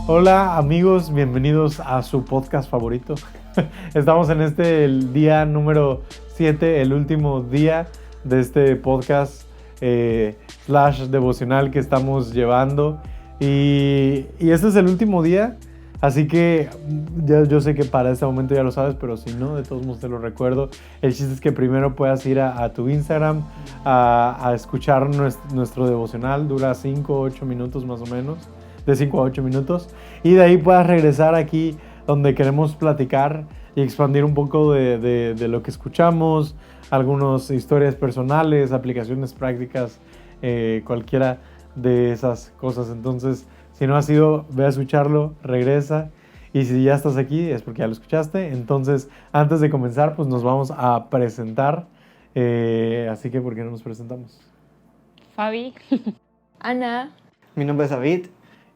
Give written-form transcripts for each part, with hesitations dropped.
Hola amigos, bienvenidos a su podcast favorito. Estamos en el día número 7, el último día de este podcast slash devocional que estamos llevando. Y este es el último día, así que yo sé que para este momento ya lo sabes, pero si no, de todos modos te lo recuerdo. El chiste es que primero puedas ir a tu Instagram a escuchar nuestro devocional. Dura 5 o 8 minutos más o menos, de 5 a 8 minutos, y de ahí puedas regresar aquí donde queremos platicar y expandir un poco de lo que escuchamos, algunas historias personales, aplicaciones prácticas, cualquiera de esas cosas. Entonces, si no has ido, ve a escucharlo, regresa, y si ya estás aquí es porque ya lo escuchaste. Entonces, antes de comenzar, pues nos vamos a presentar, así que ¿por qué no nos presentamos? Fabi. Ana. Mi nombre es David.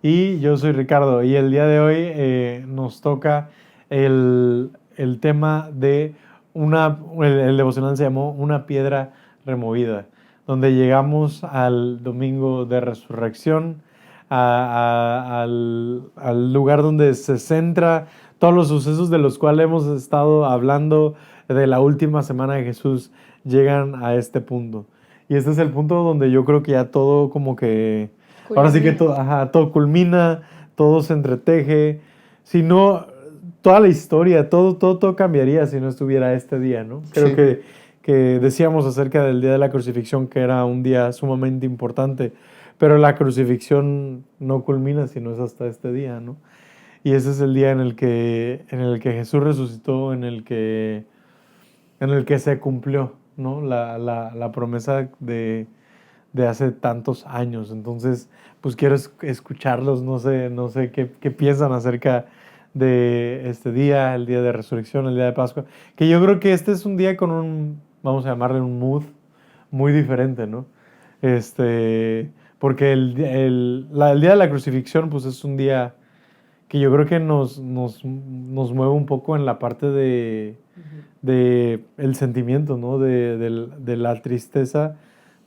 Y yo soy Ricardo, y el día de hoy nos toca el tema de el devocional se llamó Una piedra removida, donde llegamos al domingo de resurrección, al lugar donde se centra todos los sucesos de los cuales hemos estado hablando de la última semana de Jesús, llegan a este punto. Y este es el punto donde yo creo que ya todo como que... Ahora sí que todo culmina, todo se entreteje. Si no, toda la historia, todo cambiaría si no estuviera este día, ¿no? Creo Sí. que decíamos acerca del día de la crucifixión que era un día sumamente importante, pero la crucifixión no culmina si no es hasta este día, ¿no? Y ese es el día en el que Jesús resucitó, en el que se cumplió, ¿no? La promesa de hace tantos años. Entonces, pues quiero escucharlos, no sé qué piensan acerca de este día, el día de resurrección, el día de Pascua, que yo creo que este es un día con vamos a llamarle un mood muy diferente, ¿no? Porque el día de la crucifixión, pues es un día que yo creo que nos mueve un poco en la parte de el sentimiento, ¿no? De la tristeza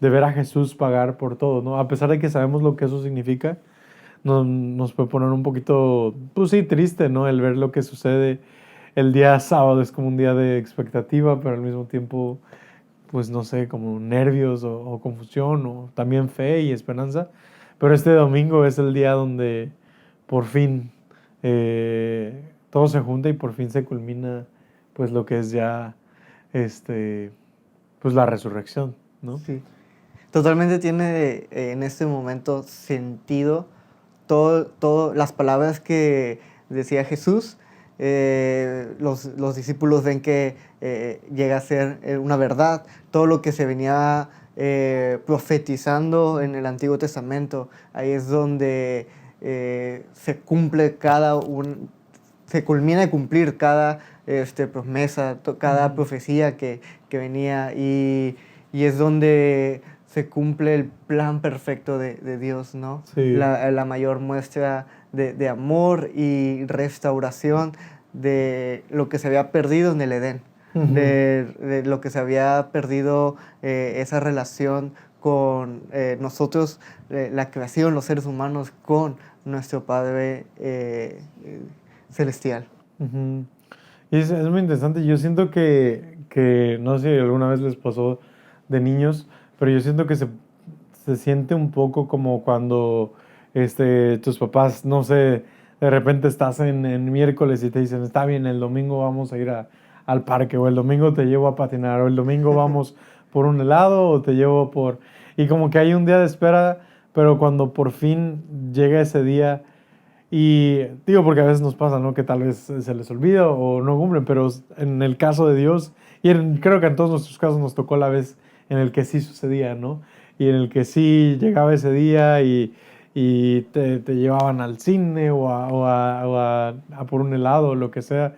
de ver a Jesús pagar por todo, ¿no? A pesar de que sabemos lo que eso significa, nos puede poner un poquito, pues sí, triste, ¿no? El ver lo que sucede. El día sábado es como un día de expectativa, pero al mismo tiempo, pues no sé, como nervios o confusión, o también fe y esperanza. Pero este domingo es el día donde por fin todo se junta y por fin se culmina, pues lo que es ya, pues la resurrección, ¿no? Sí. Totalmente tiene en este momento sentido todo las palabras que decía Jesús. Los discípulos ven que llega a ser una verdad. Todo lo que se venía profetizando en el Antiguo Testamento, ahí es donde se cumple se culmina de cumplir cada promesa, cada profecía que venía, y es donde se cumple el plan perfecto de Dios, ¿no? Sí. La mayor muestra de amor y restauración de lo que se había perdido en el Edén, de lo que se había perdido, esa relación con nosotros, la creación, los seres humanos, con nuestro Padre celestial. Uh-huh. Y es muy interesante. Yo siento que no sé si alguna vez les pasó de niños, pero yo siento que se siente un poco como cuando tus papás, no sé, de repente estás en miércoles y te dicen, está bien, el domingo vamos a ir al parque, o el domingo te llevo a patinar, o el domingo vamos por un helado, o te llevo por... Y como que hay un día de espera, pero cuando por fin llega ese día, y digo porque a veces nos pasa, ¿no? Que tal vez se les olvida o no cumplen, pero en el caso de Dios, y creo que en todos nuestros casos nos tocó la vez en el que sí sucedía, ¿no? Y en el que sí llegaba ese día y te llevaban al cine o a por un helado o lo que sea.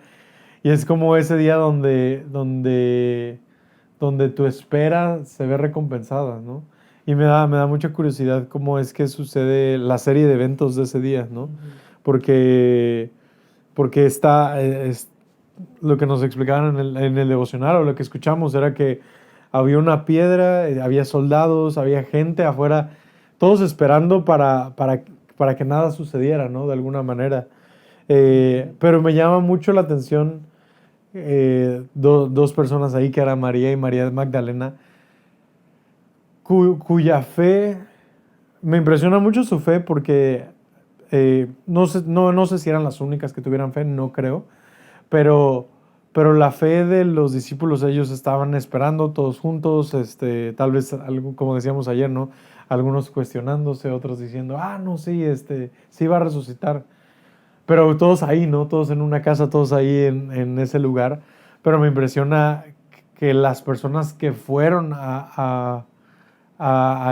Y es como ese día donde tu espera se ve recompensada, ¿no? Y me da mucha curiosidad cómo es que sucede la serie de eventos de ese día, ¿no? Porque es lo que nos explicaban en el devocional, o lo que escuchamos era que había una piedra, había soldados, había gente afuera, todos esperando para para que nada sucediera, ¿no? De alguna manera. Pero me llama mucho la atención dos personas ahí, que eran María y María Magdalena, cuya fe, me impresiona mucho su fe porque no sé si eran las únicas que tuvieran fe, no creo, pero, pero la fe de los discípulos, ellos estaban esperando todos juntos, tal vez, algo, como decíamos ayer, ¿no? Algunos cuestionándose, otros diciendo, no, sí, sí va a resucitar. Pero todos ahí, ¿no? Todos en una casa, todos ahí en ese lugar. Pero me impresiona que las personas que fueron a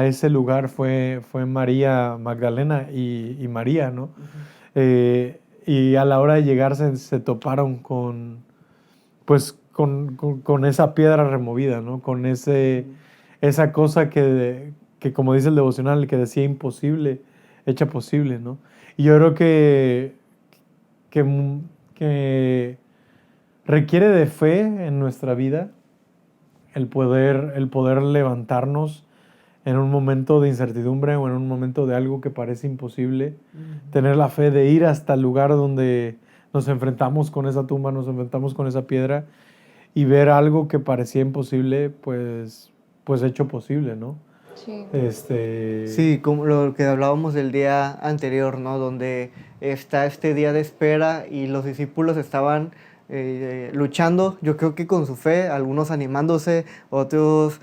ese lugar fue María Magdalena y María, ¿no? Y a la hora de llegar se toparon pues, con esa piedra removida, ¿no? Con esa cosa que, como dice el devocional, que decía imposible, hecha posible, ¿no? Y yo creo que requiere de fe en nuestra vida el poder levantarnos en un momento de incertidumbre o en un momento de algo que parece imposible, tener la fe de ir hasta el lugar donde nos enfrentamos con esa tumba, nos enfrentamos con esa piedra y ver algo que parecía imposible, pues hecho posible, ¿no? Sí. Sí, como lo que hablábamos del día anterior, ¿no? Donde está este día de espera y los discípulos estaban luchando, yo creo que con su fe, algunos animándose, otros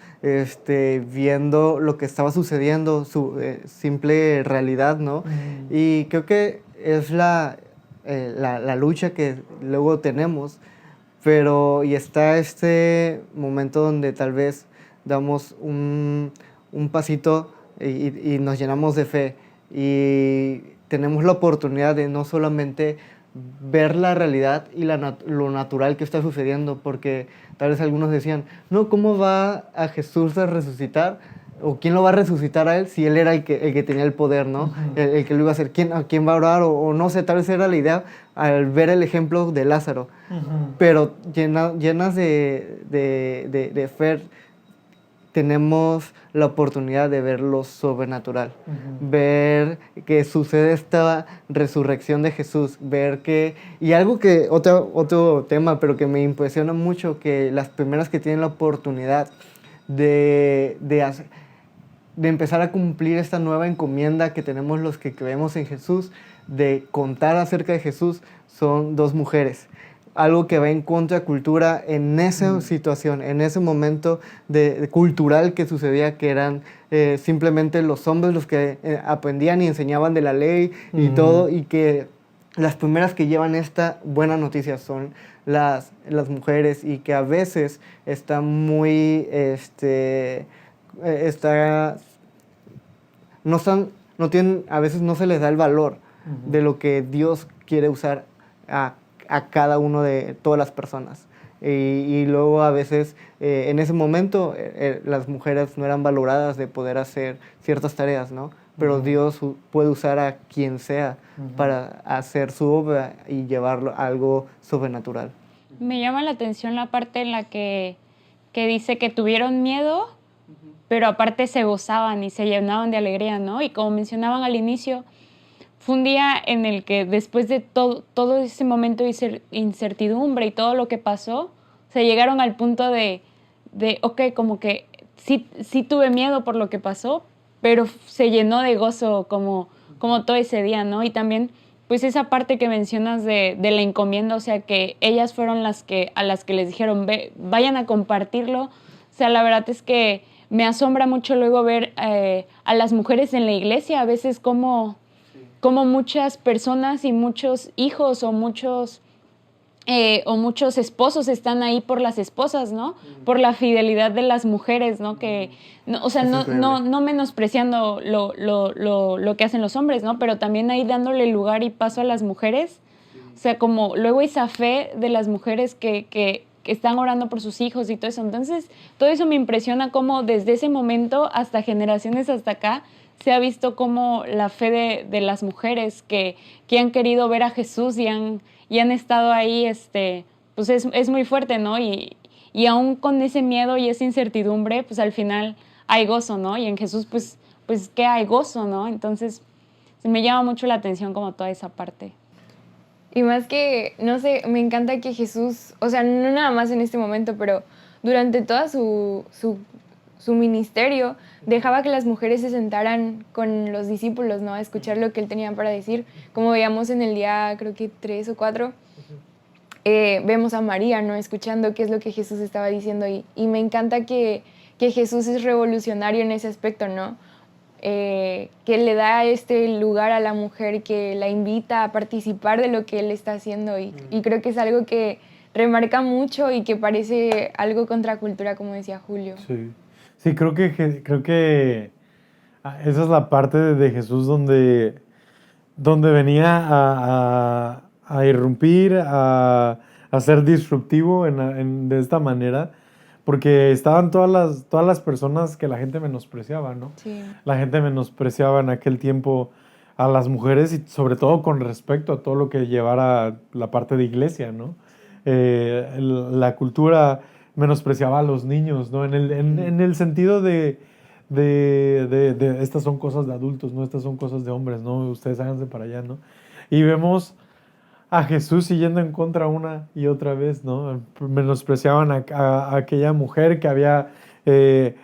viendo lo que estaba sucediendo, su simple realidad, ¿no? Y creo que es la lucha que luego tenemos, pero y está este momento donde tal vez damos un pasito y nos llenamos de fe y tenemos la oportunidad de no solamente ver la realidad y lo natural que está sucediendo, porque tal vez algunos decían, no, ¿cómo va a Jesús a resucitar? ¿O quién lo va a resucitar a él si él era el que tenía el poder, ¿no? El que lo iba a hacer. ¿A quién va a orar? O no sé, tal vez era la idea al ver el ejemplo de Lázaro. Pero llenas de fe, tenemos la oportunidad de ver lo sobrenatural, ver que sucede esta resurrección de Jesús, ver que, y algo que, otro tema, pero que me impresiona mucho, que las primeras que tienen la oportunidad de empezar a cumplir esta nueva encomienda que tenemos los que creemos en Jesús, de contar acerca de Jesús, son dos mujeres. Algo que va en contracultura en esa situación, en ese momento cultural que sucedía, que eran simplemente los hombres los que aprendían y enseñaban de la ley y todo, y que las primeras que llevan esta buena noticia son las mujeres, y que a veces están muy, no tienen, a veces no se les da el valor de lo que Dios quiere usar a cada uno de todas las personas. Y luego a veces en ese momento las mujeres no eran valoradas de poder hacer ciertas tareas, ¿no? Pero Dios puede usar a quien sea para hacer su obra y llevarlo a algo sobrenatural. Me llama la atención la parte en la que dice que tuvieron miedo, pero aparte se gozaban y se llenaban de alegría, ¿no? Y como mencionaban al inicio, fue un día en el que después de todo ese momento de incertidumbre y todo lo que pasó, se llegaron al punto de ok, como que sí tuve miedo por lo que pasó, pero se llenó de gozo como todo ese día, ¿no? Y también, pues esa parte que mencionas de la encomienda, o sea, que ellas fueron a las que les dijeron, vayan a compartirlo. O sea, la verdad es que me asombra mucho luego ver a las mujeres en la iglesia, a veces como muchas personas y muchos hijos o muchos esposos están ahí por las esposas, ¿no? Por la fidelidad de las mujeres, ¿no? Que, no, o sea, no menospreciando lo que hacen los hombres, ¿no? Pero también ahí dándole lugar y paso a las mujeres. O sea, como luego esa fe de las mujeres que están orando por sus hijos y todo eso. Entonces, todo eso me impresiona cómo desde ese momento hasta generaciones hasta acá se ha visto como la fe de las mujeres que han querido ver a Jesús y han estado ahí, pues es muy fuerte, ¿no? Y aún con ese miedo y esa incertidumbre, pues al final hay gozo, ¿no? Y en Jesús, pues ¿qué hay? Gozo, ¿no? Entonces, Se me llama mucho la atención como toda esa parte. Y más que, no sé, me encanta que Jesús, o sea, no nada más en este momento, pero durante toda su ministerio, dejaba que las mujeres se sentaran con los discípulos, ¿no? A escuchar lo que él tenía para decir. Como veíamos en el día, creo que 3 o 4, vemos a María, ¿no? Escuchando qué es lo que Jesús estaba diciendo. Y me encanta que Jesús es revolucionario en ese aspecto, ¿no? Que le da este lugar a la mujer, que la invita a participar de lo que él está haciendo. Y creo que es algo que remarca mucho y que parece algo contracultura, como decía Julio. Sí, sí, creo que esa es la parte de Jesús donde venía a irrumpir, a ser disruptivo de esta manera, porque estaban todas las personas que la gente menospreciaba, ¿no? Sí. La gente menospreciaba en aquel tiempo a las mujeres y sobre todo con respecto a todo lo que llevara la parte de iglesia, ¿no? La cultura menospreciaba a los niños, ¿no? En el sentido de estas son cosas de adultos, ¿no? Estas son cosas de hombres, ¿no? Ustedes háganse para allá, ¿no? Y vemos a Jesús siguiendo en contra una y otra vez, ¿no? Menospreciaban a aquella mujer que había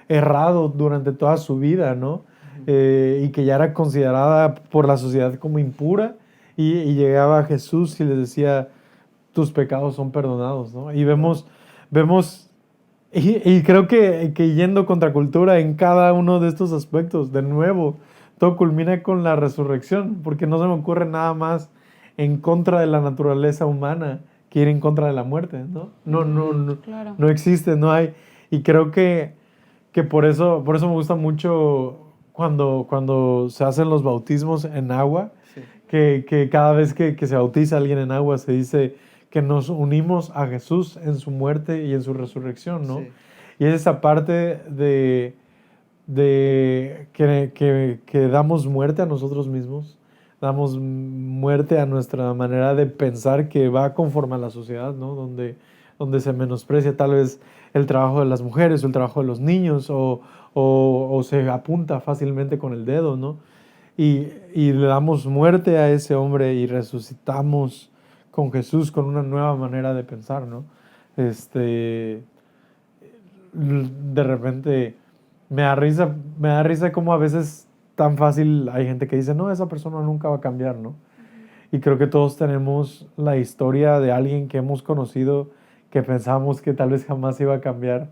errado durante toda su vida, ¿no? Y que ya era considerada por la sociedad como impura, y llegaba Jesús y les decía, tus pecados son perdonados, ¿no? Y vemos y creo que yendo contra cultura en cada uno de estos aspectos, de nuevo, todo culmina con la resurrección, porque no se me ocurre nada más en contra de la naturaleza humana que ir en contra de la muerte, ¿no? Claro. No existe, no hay. Y creo que por eso me gusta mucho cuando se hacen los bautismos en agua, Sí. que cada vez que se bautiza alguien en agua se dice que nos unimos a Jesús en su muerte y en su resurrección, ¿no? Sí. Y es esa parte de que damos muerte a nosotros mismos, damos muerte a nuestra manera de pensar que va conforme a la sociedad, ¿no? Donde se menosprecia tal vez el trabajo de las mujeres o el trabajo de los niños o se apunta fácilmente con el dedo, ¿no? Y le damos muerte a ese hombre y resucitamos con Jesús con una nueva manera de pensar, ¿no? De repente me da risa como a veces tan fácil hay gente que dice, no, esa persona nunca va a cambiar, ¿no? Y creo que todos tenemos la historia de alguien que hemos conocido que pensamos que tal vez jamás iba a cambiar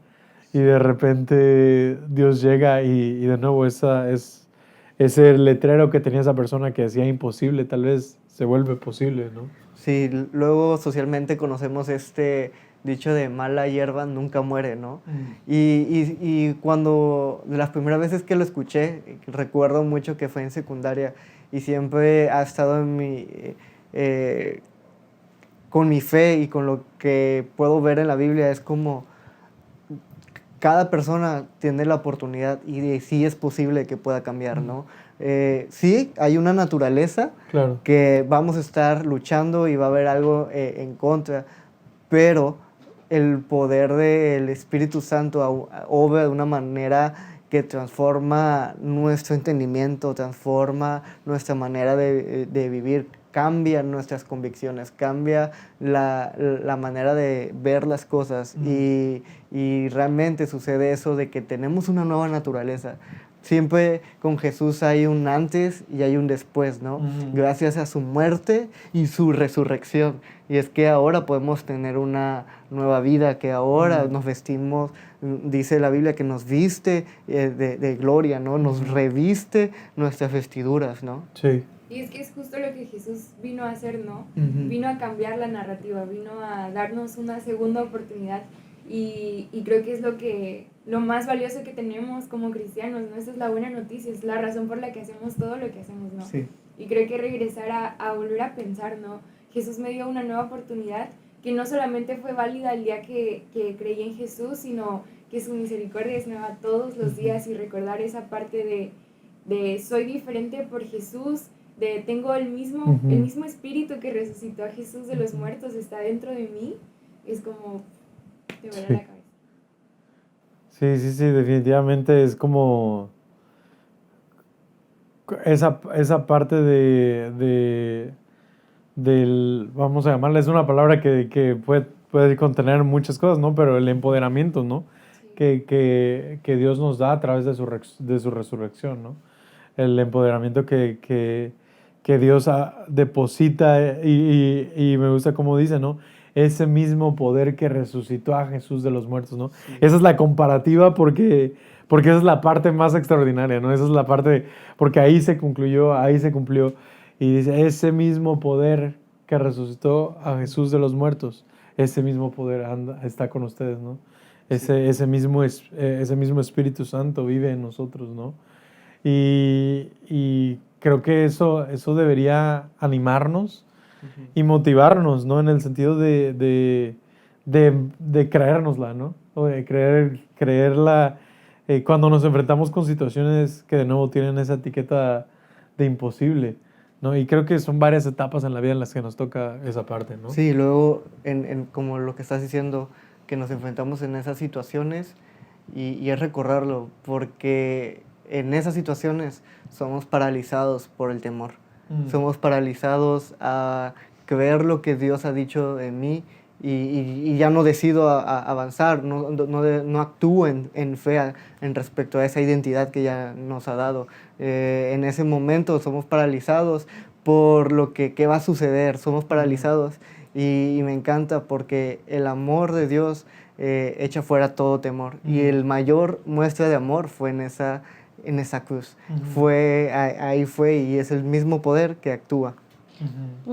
y de repente Dios llega y de nuevo ese letrero que tenía esa persona que decía imposible tal vez se vuelve posible, ¿no? Sí, luego socialmente conocemos este dicho de mala hierba nunca muere, ¿no? Y cuando, de las primeras veces que lo escuché, recuerdo mucho que fue en secundaria y siempre ha estado en con mi fe y con lo que puedo ver en la Biblia, es como cada persona tiene la oportunidad y sí es posible que pueda cambiar, ¿no? Sí, hay una naturaleza Claro. que vamos a estar luchando y va a haber algo en contra, pero el poder del Espíritu Santo obra de una manera que transforma nuestro entendimiento, transforma nuestra manera de vivir, cambia nuestras convicciones, cambia la manera de ver las cosas y realmente sucede eso de que tenemos una nueva naturaleza. Siempre con Jesús hay un antes y hay un después, ¿no? Gracias a su muerte y su resurrección. Y es que ahora podemos tener una nueva vida, que ahora nos vestimos, dice la Biblia que nos viste de gloria, ¿no? Nos reviste nuestras vestiduras, ¿no? Sí. Y es que es justo lo que Jesús vino a hacer, ¿no? Ujú. Vino a cambiar la narrativa, vino a darnos una segunda oportunidad y creo que es lo más valioso que tenemos como cristianos, ¿no? Esa es la buena noticia, es la razón por la que hacemos todo lo que hacemos, ¿no? Sí. Y creo que regresar a volver a pensar, ¿no? Jesús me dio una nueva oportunidad que no solamente fue válida el día que creí en Jesús, sino que su misericordia es nueva todos los días y recordar esa parte de soy diferente por Jesús, de tengo el mismo espíritu que resucitó a Jesús de los muertos, está dentro de mí, es como te vuela la cabeza. Sí, definitivamente es como esa parte del, vamos a llamarla, es una palabra que puede contener muchas cosas, ¿no? Pero el empoderamiento, ¿no? Que Dios nos da a través de su resurrección, ¿no? El empoderamiento que Dios deposita y me gusta como dice, ¿no? Ese mismo poder que resucitó a Jesús de los muertos, ¿no? Sí. Esa es la comparativa porque esa es la parte más extraordinaria, ¿no? Esa es la parte, porque ahí se cumplió. Y dice, ese mismo poder que resucitó a Jesús de los muertos, ese mismo poder está con ustedes, ¿no? Ese mismo Espíritu Santo vive en nosotros, ¿no? Y creo que eso debería animarnos y motivarnos, ¿no? En el sentido de creérnosla, ¿no? O de creerla cuando nos enfrentamos con situaciones que de nuevo tienen esa etiqueta de imposible, ¿no? Y creo que son varias etapas en la vida en las que nos toca esa parte, ¿no? Sí, luego, como lo que estás diciendo, que nos enfrentamos en esas situaciones y es recorrerlo, porque en esas situaciones somos paralizados por el temor. Somos paralizados a creer lo que Dios ha dicho de mí y ya no decido avanzar, no actúo en fe en respecto a esa identidad que ya nos ha dado. En ese momento somos paralizados por lo que va a suceder, somos paralizados y me encanta porque el amor de Dios echa fuera todo temor y el mayor muestra de amor fue en esa cruz. Ahí fue y es el mismo poder que actúa.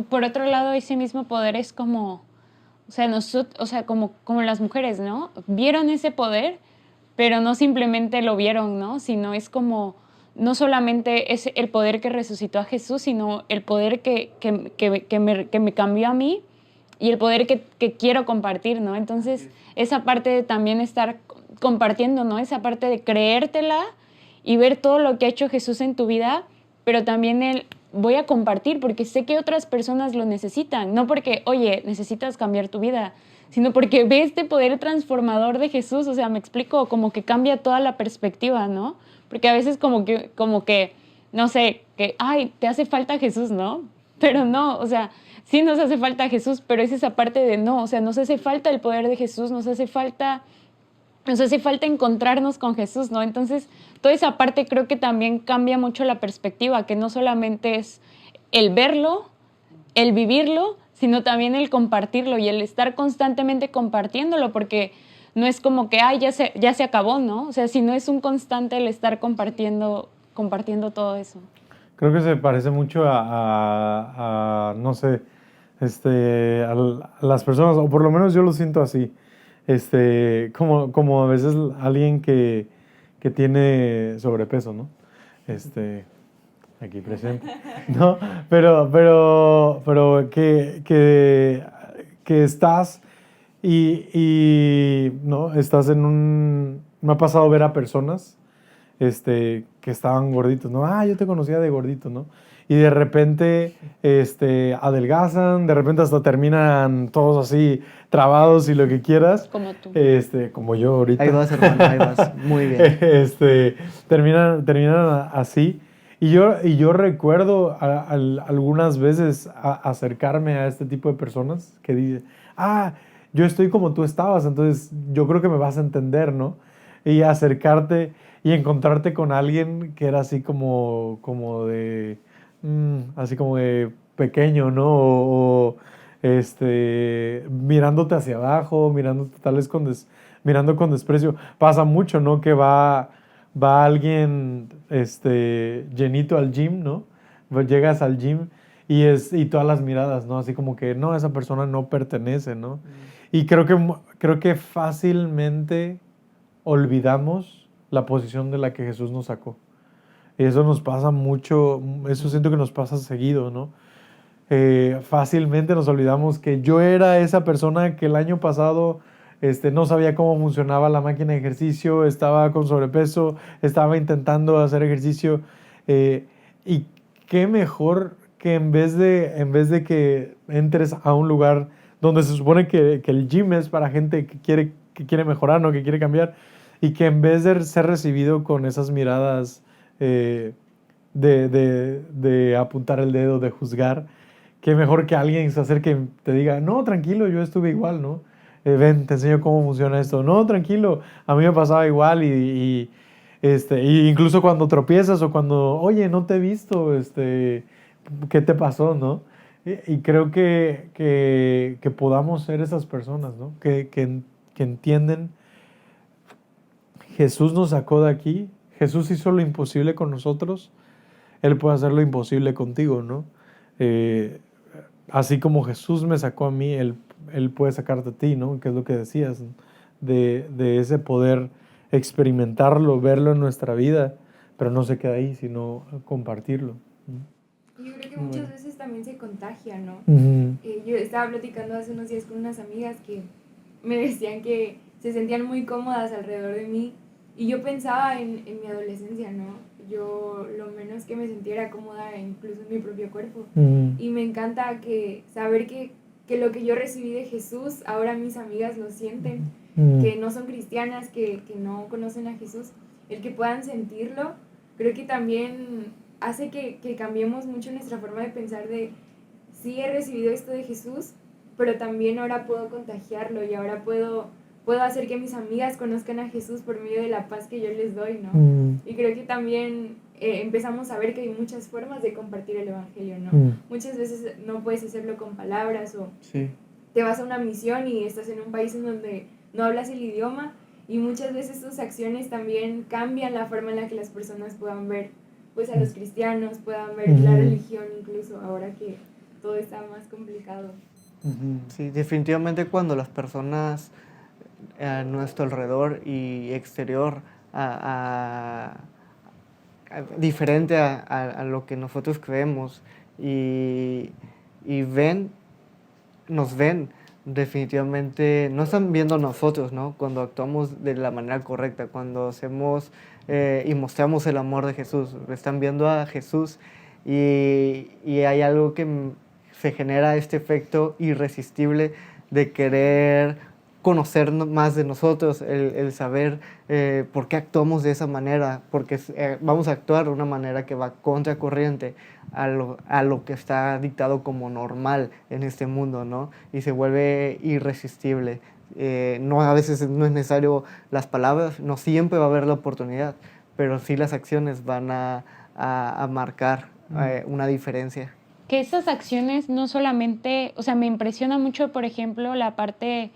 Por otro lado, ese mismo poder es como, como las mujeres, ¿no? Vieron ese poder, pero no simplemente lo vieron, ¿no? Sino es como, no solamente es el poder que resucitó a Jesús, sino el poder que me cambió a mí y el poder que quiero compartir, ¿no? Entonces, esa parte de también estar compartiendo, ¿no? Esa parte de creértela y ver todo lo que ha hecho Jesús en tu vida, pero también voy a compartir porque sé que otras personas lo necesitan, no porque, oye, necesitas cambiar tu vida, sino porque ve este poder transformador de Jesús, o sea, me explico, como que cambia toda la perspectiva, ¿no? Porque a veces como que, no sé, que, ay, te hace falta Jesús, ¿no? Pero no, o sea, sí nos hace falta Jesús, pero es esa parte de no, o sea, nos hace falta el poder de Jesús, nos hace falta encontrarnos con Jesús, ¿no? Entonces, toda esa parte creo que también cambia mucho la perspectiva, que no solamente es el verlo, el vivirlo, sino también el compartirlo y el estar constantemente compartiéndolo, porque no es como que, ay, ya se acabó, ¿no? O sea, sino es un constante el estar compartiendo todo eso. Creo que se parece mucho a no sé, a las personas, o por lo menos yo lo siento así. Como a veces alguien que tiene sobrepeso, ¿no? Aquí presente, ¿no? Pero que estás ¿no? Estás me ha pasado ver a personas, que estaban gorditos, ¿no? Ah, yo te conocía de gordito, ¿no? Y de repente, adelgazan, de repente hasta terminan todos así, trabados y lo que quieras. Como tú. Como yo ahorita. Ahí vas, hermano, ahí vas. Muy bien. Terminan así. Y yo recuerdo algunas veces acercarme a este tipo de personas que dicen, ah, yo estoy como tú estabas, entonces yo creo que me vas a entender, ¿no? Y acercarte y encontrarte con alguien que era así como de... así como de pequeño, ¿no? O mirándote hacia abajo, mirándote tal vez mirando con desprecio. Pasa mucho, ¿no? Que va alguien llenito al gym, ¿no? Llegas al gym y todas las miradas, ¿no? Así como que, no, esa persona no pertenece, ¿no? Y creo que fácilmente olvidamos la posición de la que Jesús nos sacó. Y eso nos pasa mucho, eso siento que nos pasa seguido, ¿no? Fácilmente nos olvidamos que yo era esa persona que el año pasado no sabía cómo funcionaba la máquina de ejercicio, estaba con sobrepeso, estaba intentando hacer ejercicio. Y qué mejor que en vez de que entres a un lugar donde se supone que el gym es para gente que quiere mejorar, ¿no? Que quiere cambiar, y que en vez de ser recibido con esas miradas de apuntar el dedo, de juzgar. Qué mejor que alguien se acerque y te diga, no, tranquilo, yo estuve igual, ¿no? Ven, te enseño cómo funciona esto. No, tranquilo, a mí me pasaba igual y incluso cuando tropiezas o cuando, oye, no te he visto, ¿qué te pasó, no? Y creo que podamos ser esas personas, ¿no? Que entienden, Jesús nos sacó de aquí, Jesús hizo lo imposible con nosotros, Él puede hacer lo imposible contigo, ¿no? Así como Jesús me sacó a mí, Él puede sacarte a ti, ¿no? Que es lo que decías, ¿no? De ese poder experimentarlo, verlo en nuestra vida, pero no se queda ahí, sino compartirlo. Yo creo que muchas veces también se contagia, ¿no? Uh-huh. Yo estaba platicando hace unos días con unas amigas que me decían que se sentían muy cómodas alrededor de mí y yo pensaba en mi adolescencia, ¿no? Yo lo menos que me sintiera cómoda incluso en mi propio cuerpo. Uh-huh. Y me encanta saber que lo que yo recibí de Jesús, ahora mis amigas lo sienten, Uh-huh. que no son cristianas, que no conocen a Jesús, el que puedan sentirlo, creo que también hace que cambiemos mucho nuestra forma de pensar de, sí he recibido esto de Jesús, pero también ahora puedo contagiarlo y ahora puedo hacer que mis amigas conozcan a Jesús por medio de la paz que yo les doy, ¿no? Uh-huh. Y creo que también empezamos a ver que hay muchas formas de compartir el Evangelio, ¿no? Uh-huh. Muchas veces no puedes hacerlo con palabras o Sí. te vas a una misión y estás en un país en donde no hablas el idioma y muchas veces tus acciones también cambian la forma en la que las personas puedan ver pues a los cristianos, puedan ver la religión incluso ahora que todo está más complicado. Sí, definitivamente cuando las personas a nuestro alrededor y exterior diferente a lo que nosotros creemos y nos ven, definitivamente no están viendo a nosotros, ¿no? Cuando actuamos de la manera correcta, cuando hacemos y mostramos el amor de Jesús, están viendo a Jesús y hay algo que se genera este efecto irresistible de querer conocer más de nosotros, el saber por qué actuamos de esa manera, porque vamos a actuar de una manera que va contracorriente a lo que está dictado como normal en este mundo, ¿no? Y se vuelve irresistible. No, a veces no es necesario las palabras, no siempre va a haber la oportunidad, pero sí las acciones van a marcar una diferencia. Que esas acciones no solamente, o sea, me impresiona mucho, por ejemplo, la parte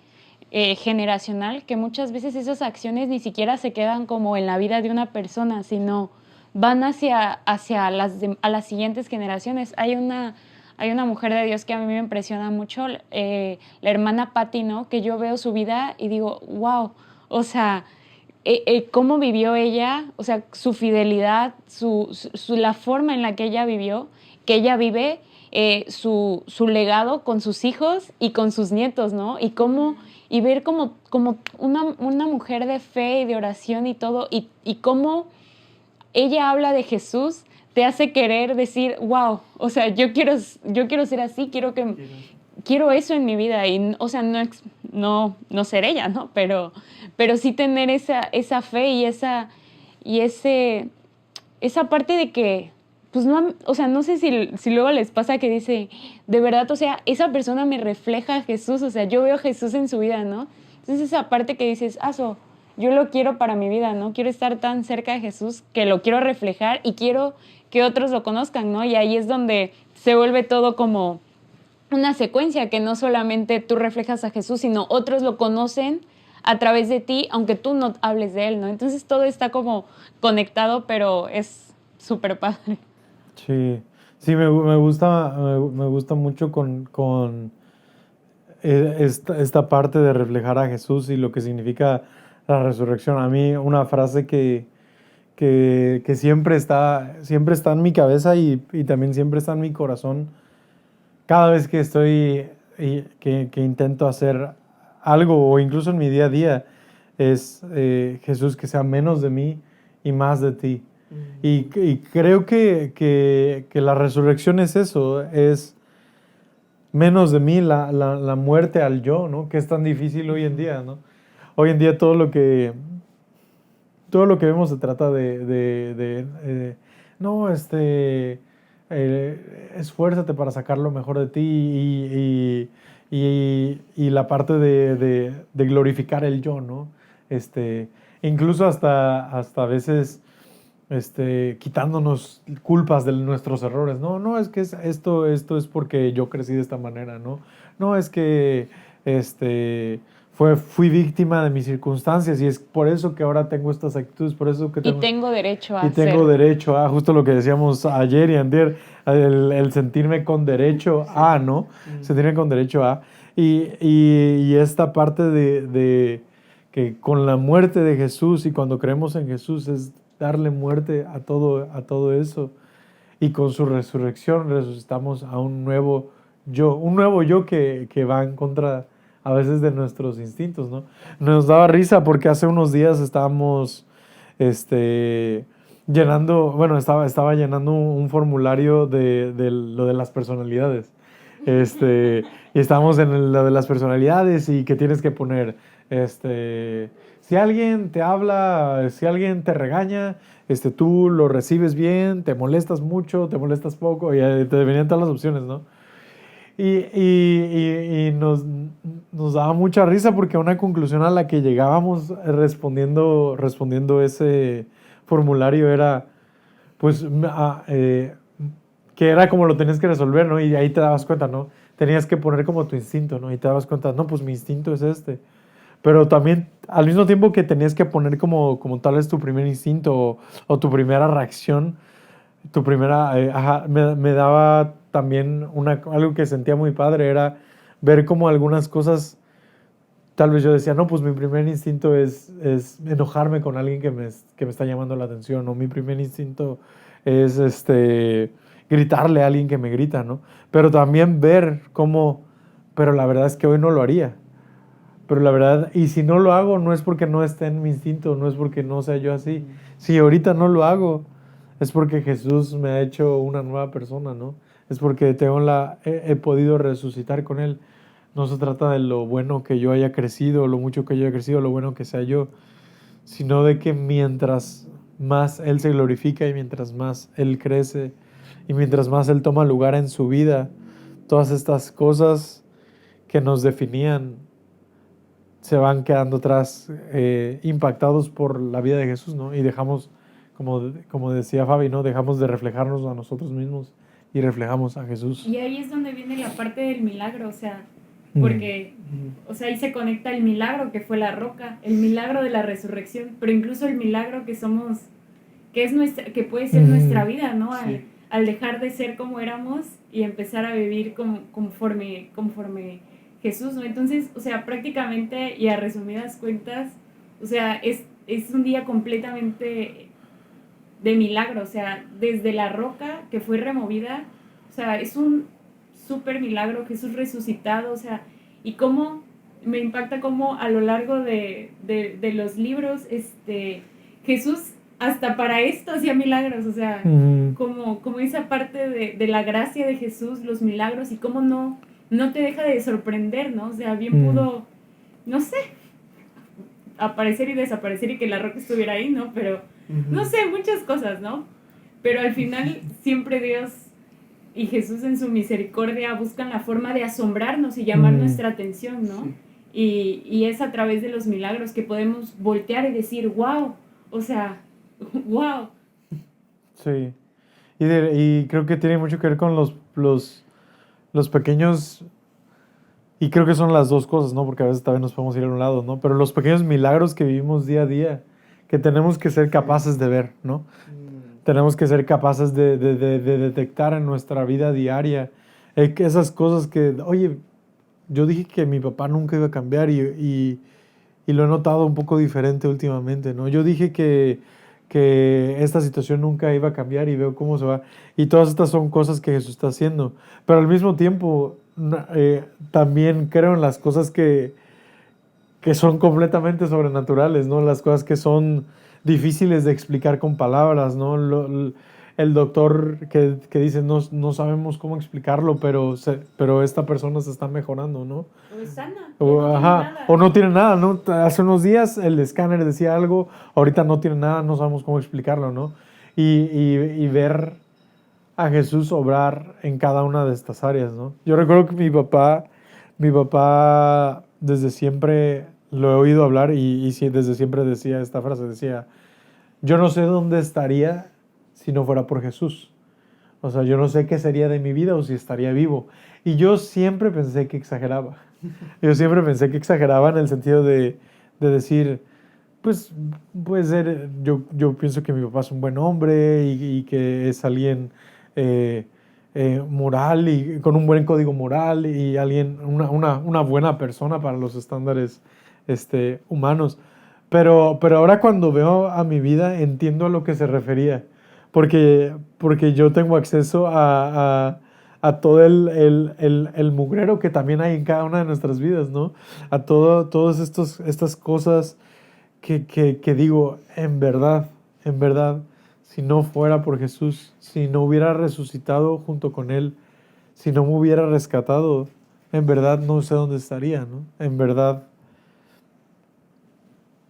generacional, que muchas veces esas acciones ni siquiera se quedan como en la vida de una persona, sino van hacia a las siguientes generaciones. Hay una mujer de Dios que a mí me impresiona mucho, la hermana Patti, ¿no? Que yo veo su vida y digo, wow, o sea, cómo vivió ella, o sea, su fidelidad, la forma en la que ella vivió, que ella vive, su legado con sus hijos y con sus nietos, ¿no? Y ver como una mujer de fe y de oración y todo, y cómo ella habla de Jesús, te hace querer decir, wow, o sea, yo quiero ser así, quiero eso en mi vida. Y, o sea, no ser ella, ¿no? Pero sí tener esa fe y esa parte de que, pues no, o sea, no sé si luego les pasa que dice, de verdad, o sea, esa persona me refleja a Jesús, o sea, yo veo a Jesús en su vida, ¿no? Entonces esa parte que dices, yo lo quiero para mi vida, ¿no? Quiero estar tan cerca de Jesús que lo quiero reflejar y quiero que otros lo conozcan, ¿no? Y ahí es donde se vuelve todo como una secuencia, que no solamente tú reflejas a Jesús, sino otros lo conocen a través de ti, aunque tú no hables de él, ¿no? Entonces todo está como conectado, pero es súper padre. Sí, me gusta mucho con esta parte de reflejar a Jesús y lo que significa la resurrección. A mí una frase que siempre está en mi cabeza y también siempre está en mi corazón cada vez que que intento hacer algo o incluso en mi día a día es Jesús, que sea menos de mí y más de ti. Y creo que la resurrección es eso, es menos de mí, la muerte al yo, ¿no? Que es tan difícil hoy en día, ¿no? Hoy en día todo lo que vemos se trata de no, esfuérzate para sacar lo mejor de ti y la parte de glorificar el yo, ¿no? Incluso hasta a veces quitándonos culpas de nuestros errores. No, no, es que esto es porque yo crecí de esta manera, ¿no? No, es que fui víctima de mis circunstancias y es por eso que ahora tengo estas actitudes, por eso que Y tengo derecho a y tengo hacer. derecho a, justo lo que decíamos ayer y antier, el sentirme con derecho a, ¿no? Sentirme con derecho a. Y esta parte de que con la muerte de Jesús y cuando creemos en Jesús es darle muerte a todo eso. Y con su resurrección resucitamos a un nuevo yo que va en contra a veces de nuestros instintos, ¿no? Nos daba risa porque hace unos días estábamos llenando, bueno, estaba llenando un formulario de lo de las personalidades. Y estábamos en lo de las personalidades y que tienes que poner, si alguien te habla, si alguien te regaña, tú lo recibes bien, te molestas mucho, te molestas poco, y te venían todas las opciones, ¿no? Y nos daba mucha risa porque una conclusión a la que llegábamos respondiendo ese formulario era, pues, que era como lo tenías que resolver, ¿no? Y ahí te dabas cuenta, ¿no? Tenías que poner como tu instinto, ¿no? Y te dabas cuenta, no, pues mi instinto es este. Pero también, al mismo tiempo que tenías que poner como tal vez tu primer instinto o tu primera reacción, tu primera, me daba también algo que sentía muy padre, era ver como algunas cosas, tal vez yo decía, no, pues mi primer instinto es enojarme con alguien que me está llamando la atención, o mi primer instinto es gritarle a alguien que me grita, ¿no? Pero también ver cómo, pero la verdad es que hoy no lo haría. Pero la verdad, y si no lo hago, no es porque no esté en mi instinto, no es porque no sea yo así. Si ahorita no lo hago, es porque Jesús me ha hecho una nueva persona, ¿no? Es porque he podido resucitar con Él. No se trata de lo bueno que yo haya crecido, lo mucho que yo haya crecido, lo bueno que sea yo, sino de que mientras más Él se glorifica y mientras más Él crece y mientras más Él toma lugar en su vida, todas estas cosas que nos definían se van quedando atrás, impactados por la vida de Jesús, ¿no? Y dejamos, como decía Fabi, ¿no? Dejamos de reflejarnos a nosotros mismos y reflejamos a Jesús. Y ahí es donde viene la parte del milagro, o sea, porque, o sea, ahí se conecta el milagro que fue la roca, el milagro de la resurrección, pero incluso el milagro que somos, que puede ser nuestra vida, ¿no? Al dejar de ser como éramos y empezar a vivir conforme Jesús, ¿no? Entonces, o sea, prácticamente y a resumidas cuentas, o sea, es un día completamente de milagro, o sea, desde la roca que fue removida, o sea, es un súper milagro, Jesús resucitado, o sea, y cómo me impacta cómo a lo largo de los libros, Jesús hasta para esto hacía milagros, o sea, como esa parte de la gracia de Jesús, los milagros y cómo no te deja de sorprender, ¿no? O sea, bien pudo, no sé, aparecer y desaparecer y que la roca estuviera ahí, ¿no? Pero, no sé, muchas cosas, ¿no? Pero al final siempre Dios y Jesús en su misericordia buscan la forma de asombrarnos y llamar nuestra atención, ¿no? Sí. Y es a través de los milagros que podemos voltear y decir, wow, o sea, wow. Sí, y creo que tiene mucho que ver con los pequeños, y creo que son las dos cosas, ¿no? Porque a veces también nos podemos ir a un lado, ¿no? Pero los pequeños milagros que vivimos día a día, que tenemos que ser capaces de ver, ¿no? Tenemos que ser capaces de detectar en nuestra vida diaria que esas cosas que, oye, yo dije que mi papá nunca iba a cambiar y lo he notado un poco diferente últimamente, ¿no? Yo dije que esta situación nunca iba a cambiar y veo cómo se va. Y todas estas son cosas que Jesús está haciendo. Pero al mismo tiempo, también creo en las cosas que son completamente sobrenaturales, ¿no? Las cosas que son difíciles de explicar con palabras, ¿no? El doctor que dice, no sabemos cómo explicarlo, pero esta persona se está mejorando, ¿no? O es sana. O no tiene nada, ¿no? Hace unos días el escáner decía algo, ahorita no tiene nada, no sabemos cómo explicarlo, ¿no? y ver a Jesús obrar en cada una de estas áreas, ¿no? Yo recuerdo que mi papá desde siempre lo he oído hablar y sí, desde siempre decía esta frase, decía, yo no sé dónde estaría si no fuera por Jesús. O sea, yo no sé qué sería de mi vida o si estaría vivo. Y yo siempre pensé que exageraba. Yo siempre pensé que exageraba en el sentido de decir, pues puede ser, yo pienso que mi papá es un buen hombre y que es alguien eh, moral y con un buen código moral y alguien, una buena persona para los estándares humanos. Pero ahora cuando veo a mi vida entiendo a lo que se refería, porque yo tengo acceso a todo el mugrero que también hay en cada una de nuestras vidas, ¿no? A todas estas cosas que digo, en verdad, si no fuera por Jesús, si no hubiera resucitado junto con Él, si no me hubiera rescatado, en verdad no sé dónde estaría, ¿no? En verdad,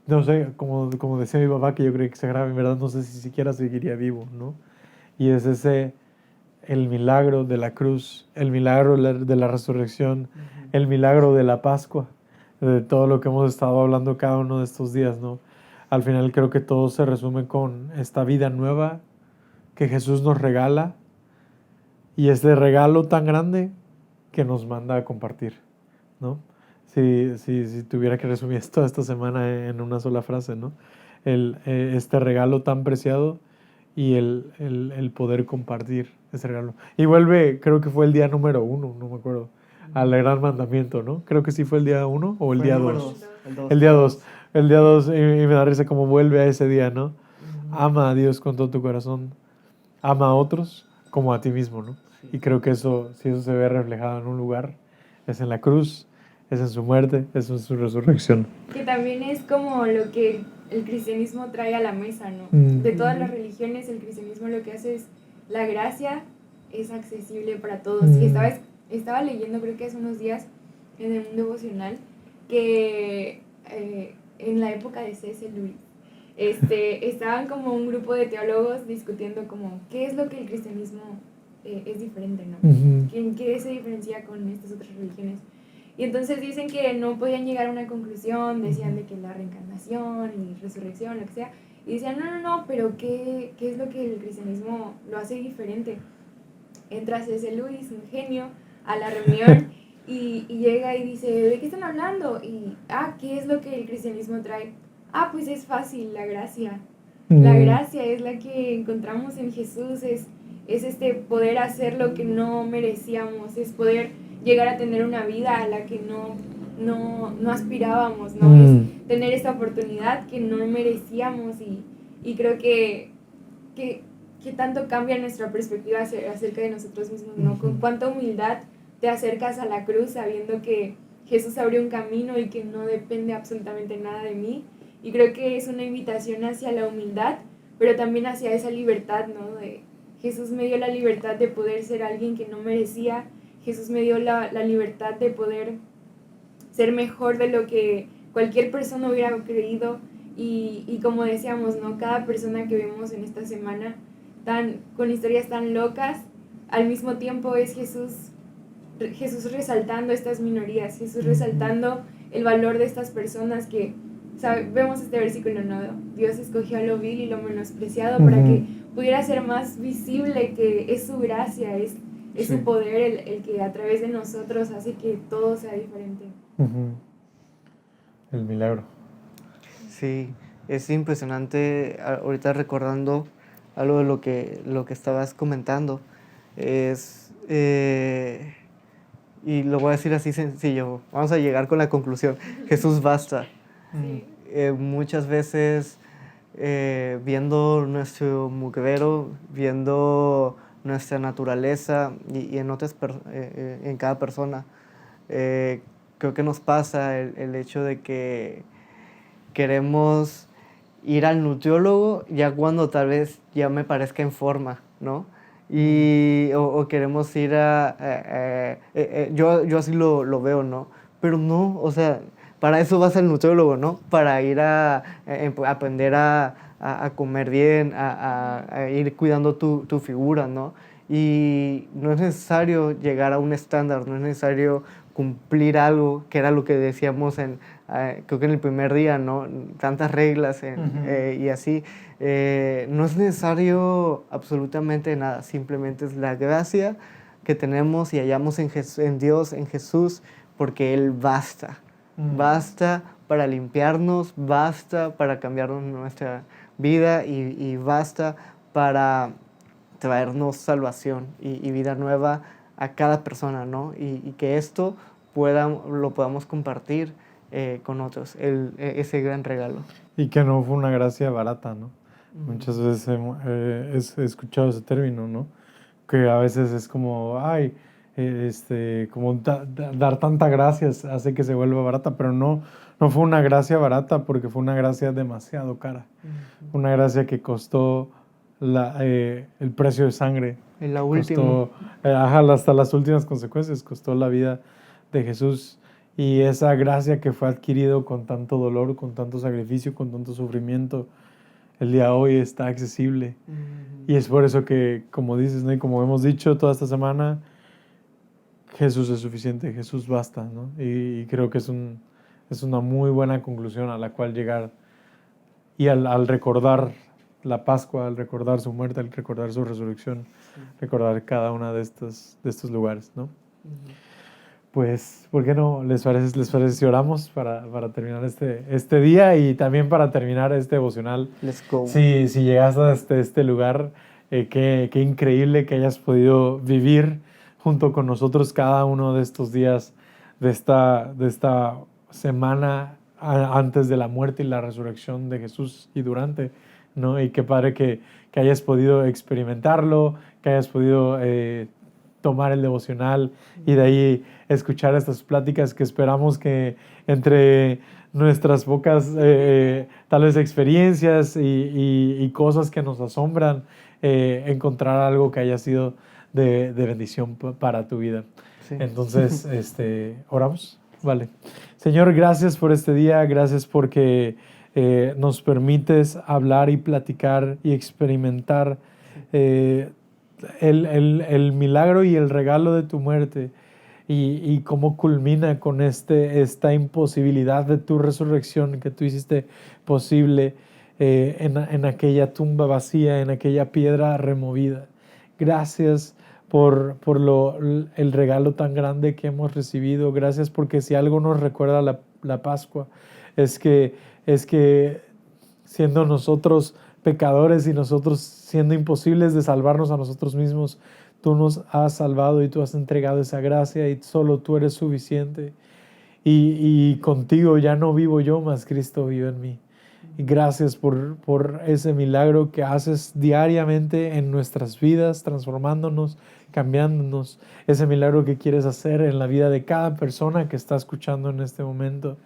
no sé, como decía mi papá, que yo creo que se grave, en verdad no sé si siquiera seguiría vivo, ¿no? Y es el milagro de la cruz, el milagro de la resurrección, el milagro de la Pascua, de todo lo que hemos estado hablando cada uno de estos días, ¿no? Al final creo que todo se resume con esta vida nueva que Jesús nos regala y este regalo tan grande que nos manda a compartir, ¿no? Si tuviera que resumir toda esta semana en una sola frase, ¿no? Este regalo tan preciado y el poder compartir ese regalo. Y vuelve, creo que fue el día número 1, no me acuerdo, al gran mandamiento, ¿no? Creo que sí fue el día 1 o el Fue día número 2. dos, El día 2. El día 2 y me da risa como vuelve a ese día, ¿no? Ama a Dios con todo tu corazón, ama a otros como a ti mismo, ¿no? Y creo que eso, si eso se ve reflejado en un lugar, es en la cruz, es en su muerte, es en su resurrección. Que también es como lo que el cristianismo trae a la mesa, ¿no? Mm. De todas las religiones, el cristianismo lo que hace es, la gracia es accesible para todos. Y estaba leyendo, creo que hace unos días, en un devocional, que en la época de C.S. Lewis, estaban como un grupo de teólogos discutiendo como qué es lo que el cristianismo es diferente, ¿no? ¿Qué se diferencia con estas otras religiones? Y entonces dicen que no podían llegar a una conclusión, decían de que la reencarnación y resurrección, lo que sea, y decían, no, pero ¿qué es lo que el cristianismo lo hace diferente? Entra C.S. Lewis, un genio, a la reunión y llega y dice, ¿de qué están hablando? Y, ¿qué es lo que el cristianismo trae? Pues es fácil, la gracia. La gracia es la que encontramos en Jesús, es poder hacer lo que no merecíamos, es poder llegar a tener una vida a la que no aspirábamos, ¿no? Es tener esta oportunidad que no merecíamos y creo que tanto cambia nuestra perspectiva acerca de nosotros mismos, ¿no? Con cuánta humildad te acercas a la cruz sabiendo que Jesús abrió un camino y que no depende absolutamente nada de mí. Y creo que es una invitación hacia la humildad, pero también hacia esa libertad, ¿no? Jesús me dio la libertad de poder ser alguien que no merecía. Jesús me dio la libertad de poder ser mejor de lo que cualquier persona hubiera creído. Y como decíamos, ¿no? Cada persona que vemos en esta semana con historias tan locas, al mismo tiempo es Jesús resaltando estas minorías, Jesús resaltando el valor de estas personas que, vemos este versículo, ¿no? Dios escogió a lo vil y lo menospreciado para que pudiera ser más visible que es su gracia, es su poder el que a través de nosotros hace que todo sea diferente. El milagro. Sí, es impresionante ahorita recordando algo de lo que estabas comentando. Y lo voy a decir así sencillo. Vamos a llegar con la conclusión. Jesús basta. Sí. Muchas veces viendo nuestro mugrero, viendo nuestra naturaleza y en cada persona, creo que nos pasa el hecho de que queremos ir al nutriólogo ya cuando tal vez ya me parezca en forma, ¿no? O queremos ir yo así lo veo, ¿no? Pero no, o sea, para eso vas al nutriólogo, ¿no? Para ir a aprender a a comer bien, a ir cuidando tu figura, ¿no? Y no es necesario llegar a un estándar, no es necesario cumplir algo, que era lo que decíamos creo que en el primer día, ¿no? Tantas reglas y así. No es necesario absolutamente nada, simplemente es la gracia que tenemos y hallamos en Dios, en Jesús, porque Él basta. Basta para limpiarnos, basta para cambiar nuestra vida y basta para traernos salvación y vida nueva a cada persona, ¿no? Y que esto lo podamos compartir con otros, ese gran regalo. Y que no fue una gracia barata, ¿no? Muchas veces he escuchado ese término, ¿no? Que a veces es como, ay, como dar tanta gracia hace que se vuelva barata, pero no fue una gracia barata porque fue una gracia demasiado cara. Una gracia que costó el precio de sangre. En la última. Hasta las últimas consecuencias, costó la vida de Jesús. Y esa gracia que fue adquirido con tanto dolor, con tanto sacrificio, con tanto sufrimiento, el día de hoy está accesible. Y es por eso que, como dices, ¿no? Y como hemos dicho toda esta semana, Jesús es suficiente, Jesús basta, ¿no? Y creo que es una muy buena conclusión a la cual llegar. Y al recordar la Pascua, al recordar su muerte, al recordar su resurrección, recordar cada uno de estos lugares, ¿no? Pues, ¿por qué no les parece si oramos para terminar este día y también para terminar este devocional? Let's go. Si llegaste a este lugar, qué increíble que hayas podido vivir junto con nosotros cada uno de estos días de esta semana antes de la muerte y la resurrección de Jesús y durante, ¿no? Y qué padre que hayas podido experimentarlo, que hayas podido tomar el devocional y de ahí escuchar estas pláticas que esperamos que entre nuestras pocas tal vez experiencias y cosas que nos asombran, encontrar algo que haya sido de bendición para tu vida. Sí. Entonces, oramos. Vale. Señor, gracias por este día, gracias porque nos permites hablar y platicar y experimentar el milagro y el regalo de tu muerte y cómo culmina con esta imposibilidad de tu resurrección que tú hiciste posible en aquella tumba vacía, en aquella piedra removida. Gracias por el regalo tan grande que hemos recibido. Gracias porque si algo nos recuerda la Pascua es que siendo nosotros pecadores y nosotros siendo imposibles de salvarnos a nosotros mismos, tú nos has salvado y tú has entregado esa gracia y solo tú eres suficiente. Y contigo ya no vivo yo, mas Cristo vive en mí. Y gracias por ese milagro que haces diariamente en nuestras vidas, transformándonos, cambiándonos. Ese milagro que quieres hacer en la vida de cada persona que está escuchando en este momento.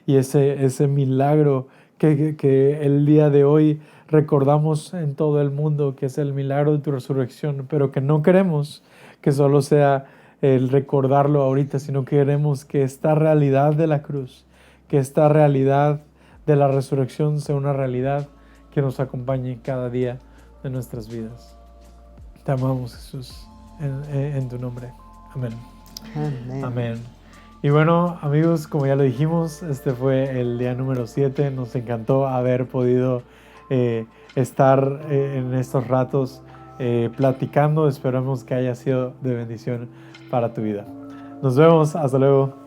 Y ese milagro que el día de hoy recordamos en todo el mundo, que es el milagro de tu resurrección, pero que no queremos que solo sea el recordarlo ahorita, sino que queremos que esta realidad de la cruz, que esta realidad de la resurrección sea una realidad que nos acompañe cada día de nuestras vidas. Te amamos, Jesús, en tu nombre. Amén. Amén. Amén. Y bueno, amigos, como ya lo dijimos, este fue el día número 7. Nos encantó haber podido estar en estos ratos platicando. Esperamos que haya sido de bendición para tu vida. Nos vemos. Hasta luego.